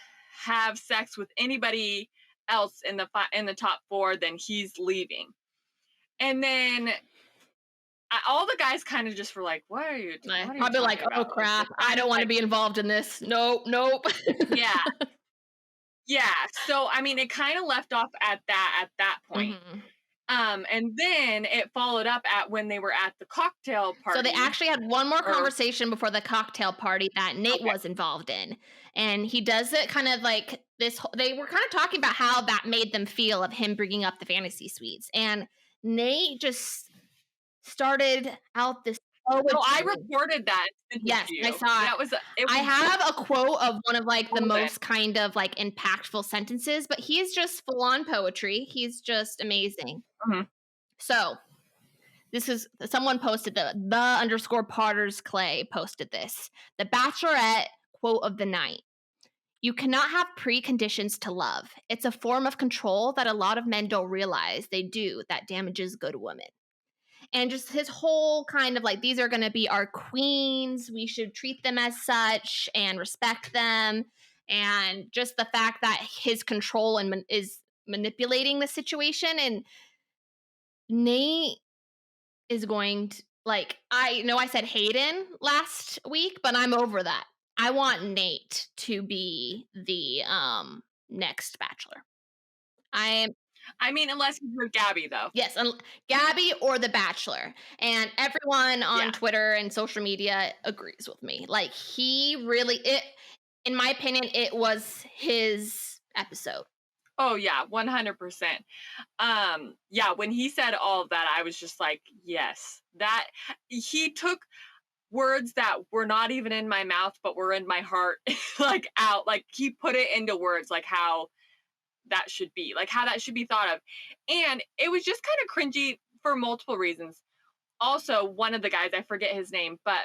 have sex with anybody else in the top four, then he's leaving. And then all the guys kind of just were like, what are you Probably like, talking oh about? Like crap, they're I kind of don't want to like, be involved in this. Nope, nope. yeah. Yeah, so I mean, it kind of left off at that point. Mhm. And then it followed up at when they were at the cocktail So they party. actually had one more Or conversation before the cocktail party that Nate okay, was involved in. And he does it kind of like they were kind of talking about how that made them feel of him bringing up the fantasy suites. And Nate just started out this Oh, So I it's reported that and sent it yes, to I you. saw it. That was it I was have a quote of one of, like, the what was it? most kind of, like, impactful sentences, but he's just full on poetry. He's just amazing. Mhm. So, this is someone posted the underscore Potters Clay posted this. The Bachelorette quote of the night. You cannot have preconditions to love. It's a form of control that a lot of men don't realize they do that damages good women. And just his whole kind of like, these are going to be our queens. We should treat them as such and respect them. And just the fact that his control and is manipulating the situation. And Nate is going to, like, I know I said Hayden last week, but I'm over that. I want Nate to be the next Bachelor. I mean, unless you're with Gabby, though. Yes, Gabby or The Bachelor. And everyone on Yeah. Twitter and social media agrees with me. Like, he really, in my opinion, it was his episode. Oh yeah, 100%. Yeah, when he said all of that, I was just like, yes. That he took words that were not even in my mouth, but were in my heart, like out. Like he put it into words, like how that should be, like how that should be thought of. And it was just kind of cringy for multiple reasons. Also, one of the guys, I forget his name, but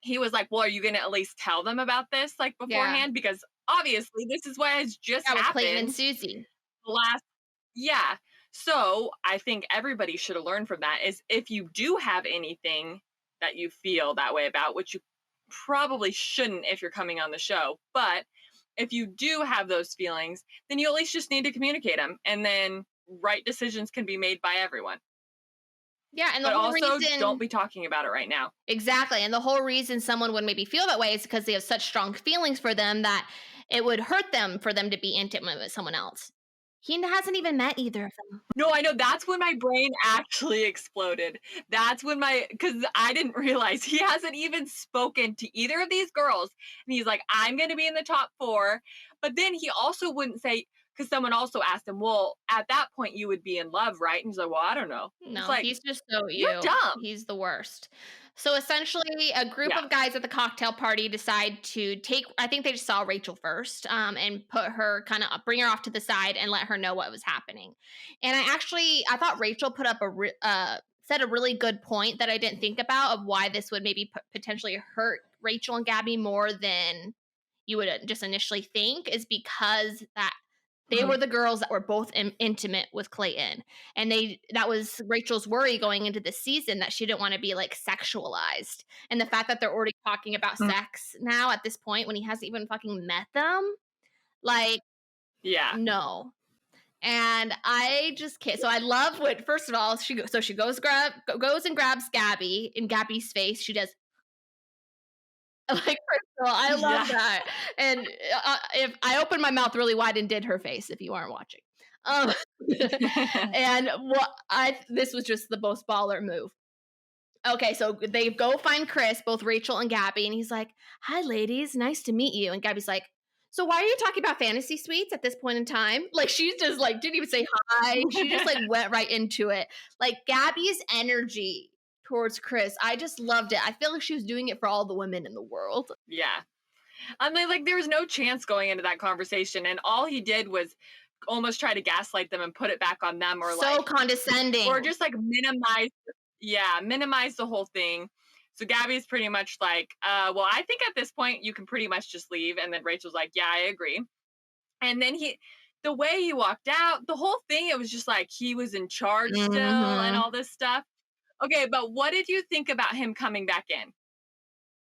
he was like, well, are you going to at least tell them about this like Yeah. beforehand? Because obviously this is what has just Yeah, with Clayton and happened Susie. last. Yeah. So I think everybody should have learned from that is if you do have anything that you feel that way about, which you probably shouldn't if you're coming on the show, but if you do have those feelings, then you at least just need to communicate them, and then right decisions can be made by everyone. Yeah, and the But whole also, reason don't be talking about it right now. exactly, and the whole reason someone would maybe feel that way is because they have such strong feelings for them that it would hurt them for them to be intimate with someone else. He hasn't even met either of them. No, I know, that's when my brain actually exploded. That's when because I didn't realize he hasn't even spoken to either of these girls. And he's like, I'm going to be in the top 4. But then he also wouldn't say, because someone also asked him, well, at that point you would be in love, right? And he's like, well, I don't know. It's No, like, he's just so you're ew. dumb. He's the worst. So essentially, a group Yeah. of guys at the cocktail party decide to take. I think they just saw Rachel first, and put her kind of bring her off to the side and let her know what was happening. And I thought Rachel put up said a really good point that I didn't think about of why this would maybe potentially hurt Rachel and Gabby more than you would just initially think, is because that they were the girls that were both intimate with Clayton. And that was Rachel's worry going into the season, that she didn't want to be like sexualized. And the fact that they're already talking about sex now at this point when he hasn't even fucking met them, like, Yeah. no. And I just can't. So I love what, first of all, she goes and grabs Gabby. In Gabby's face, she does like Crystal. I love that. And if I opened my mouth really wide and did her face, if you aren't watching. And this was just the most baller move. Okay, so they go find Chris, both Rachel and Gabby, and he's like, "Hi, ladies, nice to meet you." And Gabby's like, "So why are you talking about fantasy suites at this point in time?" Like, she's just like didn't even say hi. She just like went right into it. Like, Gabby's energy towards Chris, I just loved it. I feel like she was doing it for all the women in the world. Yeah. I mean, like, there was no chance going into that conversation, and all he did was almost try to gaslight them and put it back on them, or So like condescending. or just like minimize the whole thing. So Gabby's pretty much like, well, I think at this point you can pretty much just leave. And then Rachel's like, yeah, I agree. And then the way he walked out, the whole thing, it was just like he was in charge still and all this stuff. Okay, but what did you think about him coming back in?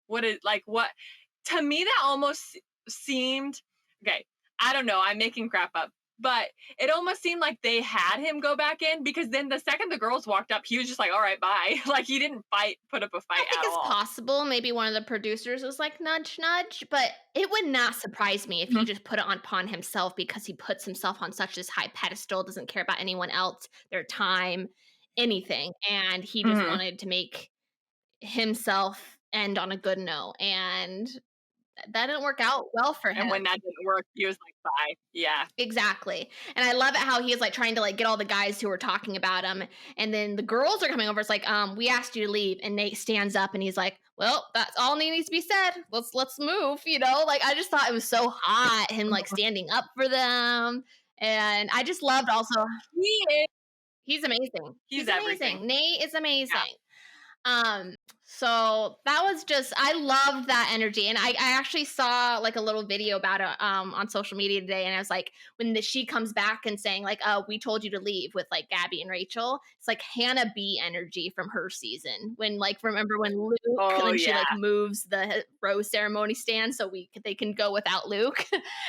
What to me that almost seemed, okay, I don't know, I'm making crap up, but it almost seemed like they had him go back in, because then the second the girls walked up, he was just like, all right, bye. Like, he didn't put up a fight I think at it's all. possible. Maybe one of the producers was like, nudge, nudge. But it would not surprise me if he just put it upon himself, because he puts himself on such this high pedestal, doesn't care about anyone else, their time, anything. And he just wanted to make himself end on a good note. And That didn't work out well for him. And when that didn't work, he was like, bye. Yeah. Exactly. And I love it how he is like trying to like get all the guys who are talking about him. And then the girls are coming over. It's like, we asked you to leave. And Nate stands up and he's like, well, that's all that needs to be said. Let's move, you know? Like I just thought it was so hot, him like standing up for them. And I just loved also he's amazing. He's amazing. everything. Nate is amazing. So that was just, I loved that energy. And I actually saw like a little video about it on social media today. And I was like, when she comes back and saying like, oh, we told you to leave with like Gabby and Rachel, it's like Hannah B energy from her season. When like, remember when Luke, she like moves the rose ceremony stand so they can go without Luke.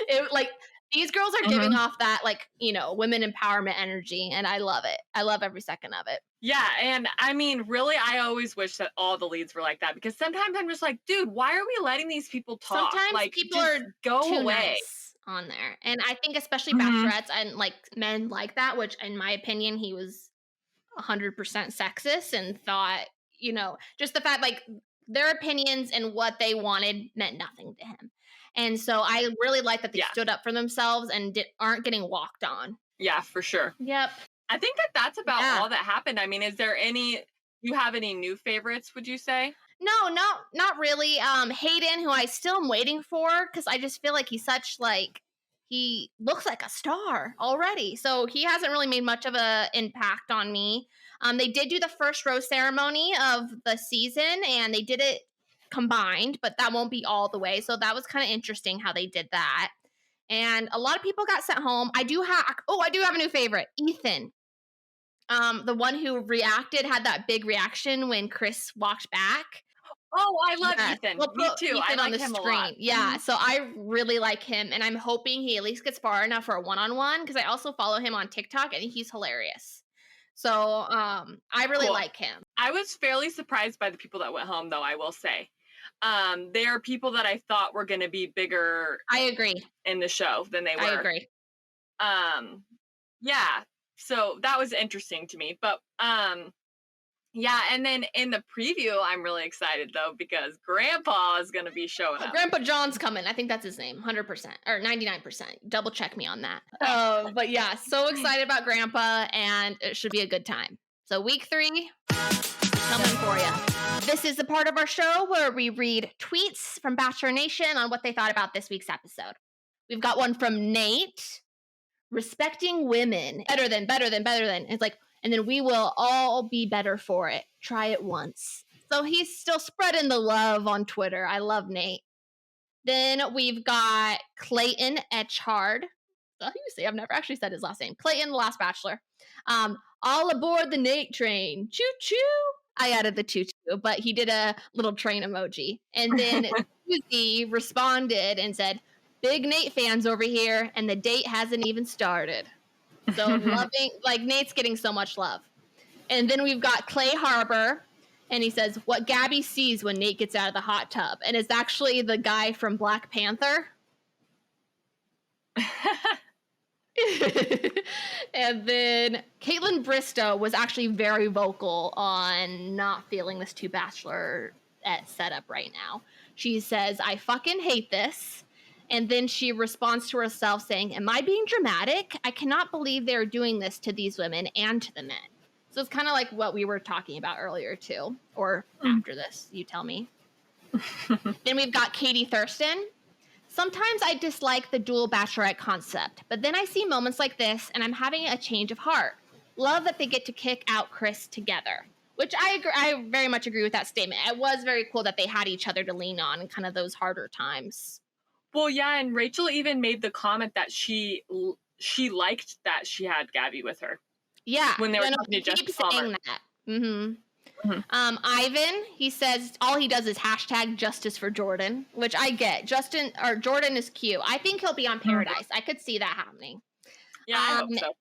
It like, these girls are giving off that like, you know, women empowerment energy. And I love it. I love every second of it. Yeah. And I mean, really, I always wish that all the leads were like that because sometimes I'm just like, dude, why are we letting these people talk? Sometimes like, people are go too away. Nice on there. And I think especially bachelorettes and like men like that, which in my opinion, he was 100% sexist and thought, you know, just the fact like their opinions and what they wanted meant nothing to him. And so I really like that they stood up for themselves and aren't getting walked on. Yeah, for sure. Yep. I think that's about all that happened. I mean, is there you have any new favorites, would you say? No, not really. Hayden, who I still am waiting for, because I just feel like he's such like, he looks like a star already. So he hasn't really made much of an impact on me. They did do the first rose ceremony of the season and they did it combined, but that won't be all the way. So that was kind of interesting how they did that. And a lot of people got sent home. I do have a new favorite, Ethan. The one who had that big reaction when Chris walked back. Oh, I love Ethan. We'll Me too. Ethan I like on the him screen. a lot. Yeah, so I really like him, and I'm hoping he at least gets far enough for a one-on-one because I also follow him on TikTok, and he's hilarious. So I really like him. I was fairly surprised by the people that went home, though, I will say. They are people that I thought were going to be bigger. I agree. In the show than they were. I agree. Yeah. So that was interesting to me, but yeah. And then in the preview, I'm really excited though because Grandpa is going to be showing up. Grandpa John's coming. I think that's his name. 100% or 99%. Double check me on that. But yeah, so excited about Grandpa, and it should be a good time. So week 3 coming for you. This is the part of our show where we read tweets from Bachelor Nation on what they thought about this week's episode. We've got one from Nate. Respecting women. Better than. It's like, and then we will all be better for it. Try it once. So he's still spreading the love on Twitter. I love Nate. Then we've got Clayton Etchard. I've never actually said his last name. Clayton, the last Bachelor. All aboard the Nate train. Choo choo. I added the choo choo, but he did a little train emoji. And then Susie responded and said, big Nate fans over here, and the date hasn't even started. So loving, like Nate's getting so much love. And then we've got Clay Harbor, and he says, what Gabby sees when Nate gets out of the hot tub. And it's actually the guy from Black Panther. And then Caitlin Bristow was actually very vocal on not feeling this 2 Bachelorette setup right now. She says, I fucking hate this. And then she responds to herself saying, am I being dramatic? I cannot believe they're doing this to these women and to the men. So it's kind of like what we were talking about earlier too, or after this, you tell me. Then we've got Katie Thurston. Sometimes I dislike the dual Bachelorette concept, but then I see moments like this and I'm having a change of heart. Love that they get to kick out Chris together, which I agree. I very much agree with that statement. It was very cool that they had each other to lean on in kind of those harder times. Well, yeah, and Rachel even made the comment that she liked that she had Gabby with her. Yeah, when they were talking to Justin Palmer. That. Ivan, he says all he does is hashtag justice for Jordan, which I get. Jordan is cute. I think he'll be on Paradise. I could see that happening. Yeah, I hope so.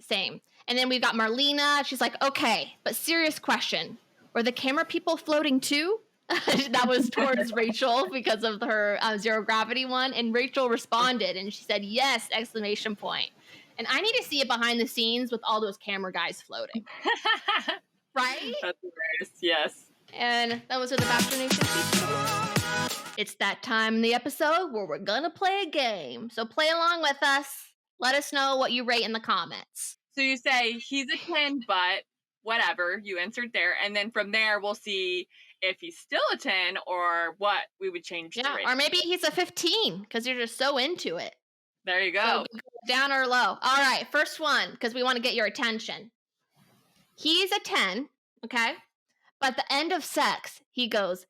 Same. And then we've got Marlena. She's like, okay, but serious question. Were the camera people floating too? That was towards Rachel because of her zero gravity one. And Rachel responded and she said, yes, exclamation point. And I need to see it behind the scenes with all those camera guys floating. Right? That's hilarious, yes. And that was the Bachelor Nation tweets. It's that time in the episode where we're gonna play a game. So play along with us. Let us know what you rate in the comments. So you say he's a 10, but whatever, you insert there. And then from there, we'll see if he's still a 10 or what we would change the rating. Or maybe he's a 15 because you're just so into it. There you go. So down or low. All right, first one, because we want to get your attention. He's a 10, okay? But at the end of sex, he goes,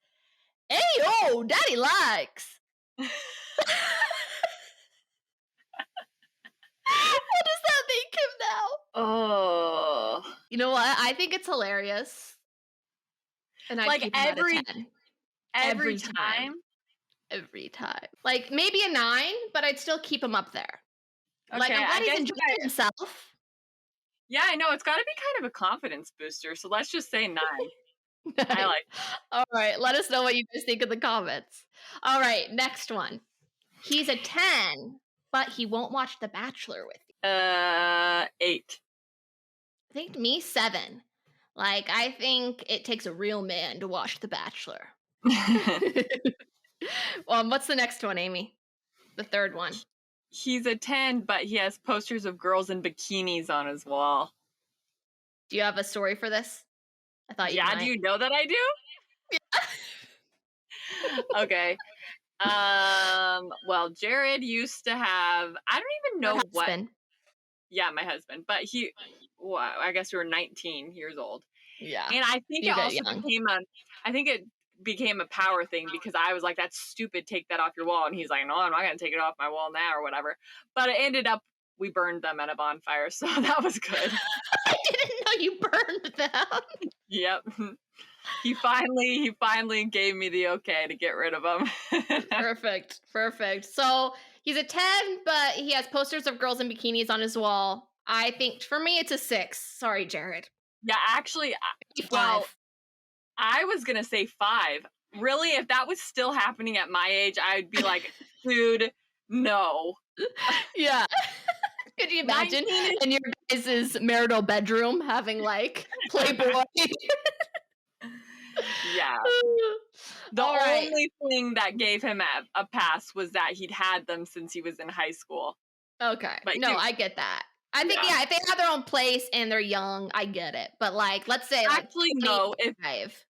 "Hey, yo, daddy likes." What does that make him now? Oh. You know what? I think it's hilarious. And I like keep him at a 10. Every time? Every time. Like maybe a 9, but I'd still keep him up there. Okay, like I'm glad he's enjoying himself. Yeah, I know. It's got to be kind of a confidence booster. So let's just say 9. I like it. All right. Let us know what you guys think in the comments. All right. Next one. He's a 10, but he won't watch The Bachelor with you. 8. I think me 7. Like, I think it takes a real man to watch The Bachelor. What's the next one, Amy? The third one. He's a 10, but he has posters of girls in bikinis on his wall. Do you have a story for this? I thought you might. Yeah, do you know that I do? Yeah. Okay. Well, Jared used to have, I don't even know what. Yeah, my husband. But I guess we were 19 years old. Yeah. And I think it became a power thing because I was like, that's stupid, take that off your wall. And he's like, no, I'm not going to take it off my wall now or whatever. But it ended up, we burned them at a bonfire. So that was good. I didn't know you burned them. Yep. He finally gave me the okay to get rid of them. Perfect. So he's a 10, but he has posters of girls in bikinis on his wall. I think for me, it's a 6. Sorry, Jared. Yeah, actually, well, I was going to say 5. Really, if that was still happening at my age, I'd be like, dude, no. Yeah. Could you imagine in your guys' marital bedroom having like Playboy? Yeah. The only thing that gave him a pass was that he'd had them since he was in high school. Okay. But I get that. I think, if they have their own place and they're young, I get it. But like, let's say actually, no. If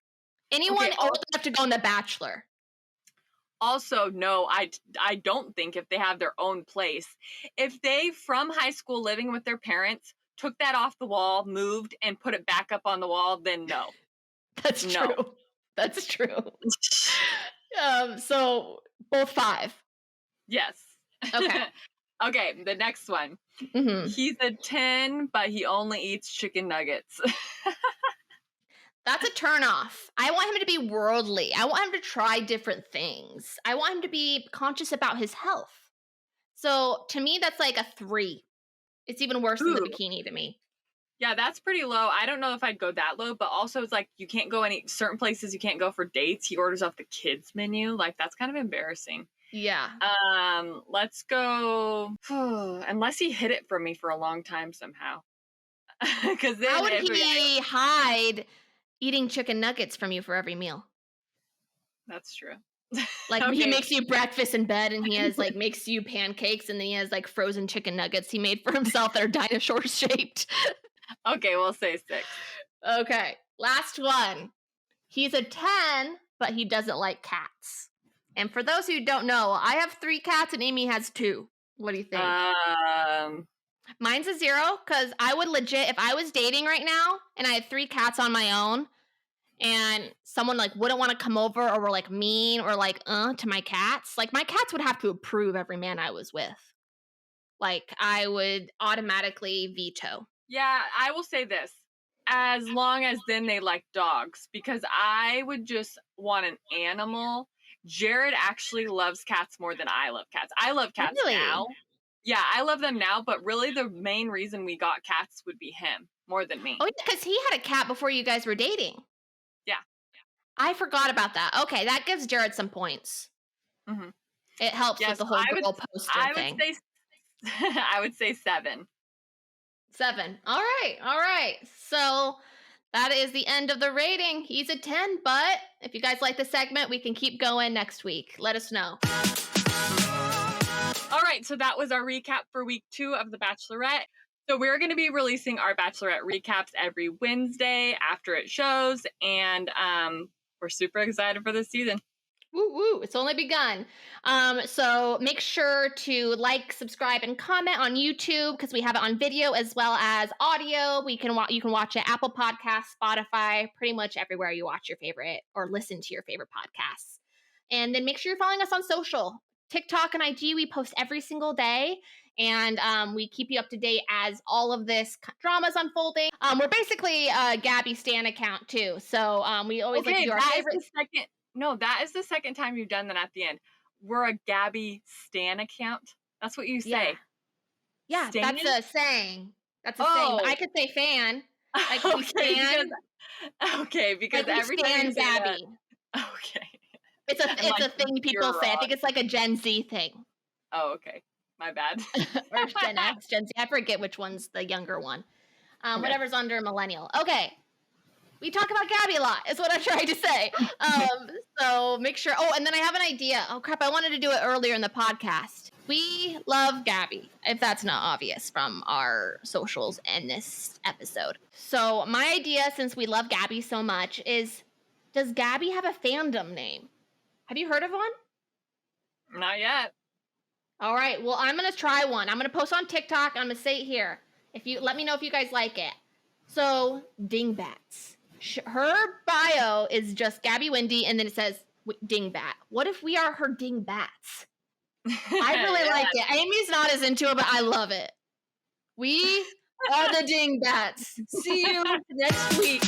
anyone old enough to go on The Bachelor. Also, no, I don't think if they have their own place. If they, from high school living with their parents, took that off the wall, moved, and put it back up on the wall, then no. That's true. That's true. So both 5. Yes. Okay. Okay, the next one. Mm-hmm. He's a 10, but he only eats chicken nuggets. That's a turnoff. I want him to be worldly. I want him to try different things. I want him to be conscious about his health. So to me, that's like a 3. It's even worse than the bikini to me. Yeah, that's pretty low. I don't know if I'd go that low, but also it's like you can't go certain places you can't go for dates. He orders off the kids menu. Like that's kind of embarrassing. Yeah. Let's go. Unless he hid it from me for a long time somehow. Because then how would he hide eating chicken nuggets from you for every meal? That's true. Like he makes you breakfast in bed and he has like makes you pancakes and then he has like frozen chicken nuggets he made for himself that are dinosaur shaped. Okay, we'll say 6. Okay, last one. He's a 10, but he doesn't like cats. And for those who don't know, I have 3 cats and Amy has 2. What do you think? Mine's a 0 because I would legit, if I was dating right now and I had 3 cats on my own and someone like wouldn't want to come over or were like mean or like to my cats, like my cats would have to approve every man I was with. Like I would automatically veto. Yeah, I will say this. As long as then they like dogs, because I would just want an animal. Jared actually loves cats more than I love cats. I love cats now. Yeah, I love them now, but really the main reason we got cats would be him more than me. Oh, yeah, because he had a cat before you guys were dating. Yeah. I forgot about that. Okay, that gives Jared some points. Mm-hmm. It helps with the whole girl poster thing. I would say 7. 7. All right. So That is the end of the rating. He's a 10, but if you guys like the segment, we can keep going next week. Let us know. All right, so that was our recap for week 2 of The Bachelorette. So we're going to be releasing our Bachelorette recaps every Wednesday after it shows, and we're super excited for this season. Woo woo, it's only begun. So make sure to like, subscribe, and comment on YouTube because we have it on video as well as audio. You can watch it Apple Podcasts, Spotify, pretty much everywhere you watch your favorite or listen to your favorite podcasts. And then make sure you're following us on social. TikTok and IG, we post every single day. And we keep you up to date as all of this drama is unfolding. We're basically a Gabby Stan account too. So we always like to do our favorite. No, that is the second time you've done that at the end. We're a Gabby Stan account. That's what you say. Yeah, Stan? That's a saying. That's a saying. But I could say fan. Like okay, Stan. Because like every time you say Gabby. That, okay. It's a thing people say. I think it's like a Gen Z thing. Oh, okay. My bad. Or Gen X, Gen Z. I forget which one's the younger one. Okay. Whatever's under millennial. Okay. We talk about Gabby a lot, is what I'm trying to say. So make sure. Oh, and then I have an idea. Oh, crap. I wanted to do it earlier in the podcast. We love Gabby, if that's not obvious from our socials and this episode. So my idea, since we love Gabby so much, is does Gabby have a fandom name? Have you heard of one? Not yet. All right. Well, I'm going to try one. I'm going to post on TikTok. I'm going to say it here. Let me know if you guys like it. So, Dingbats. Her bio is just Gabby Wendy, and then it says Dingbat. What if we are her Dingbats? I really like it. Amy's not as into it, but I love it. We are the Dingbats. See you next week.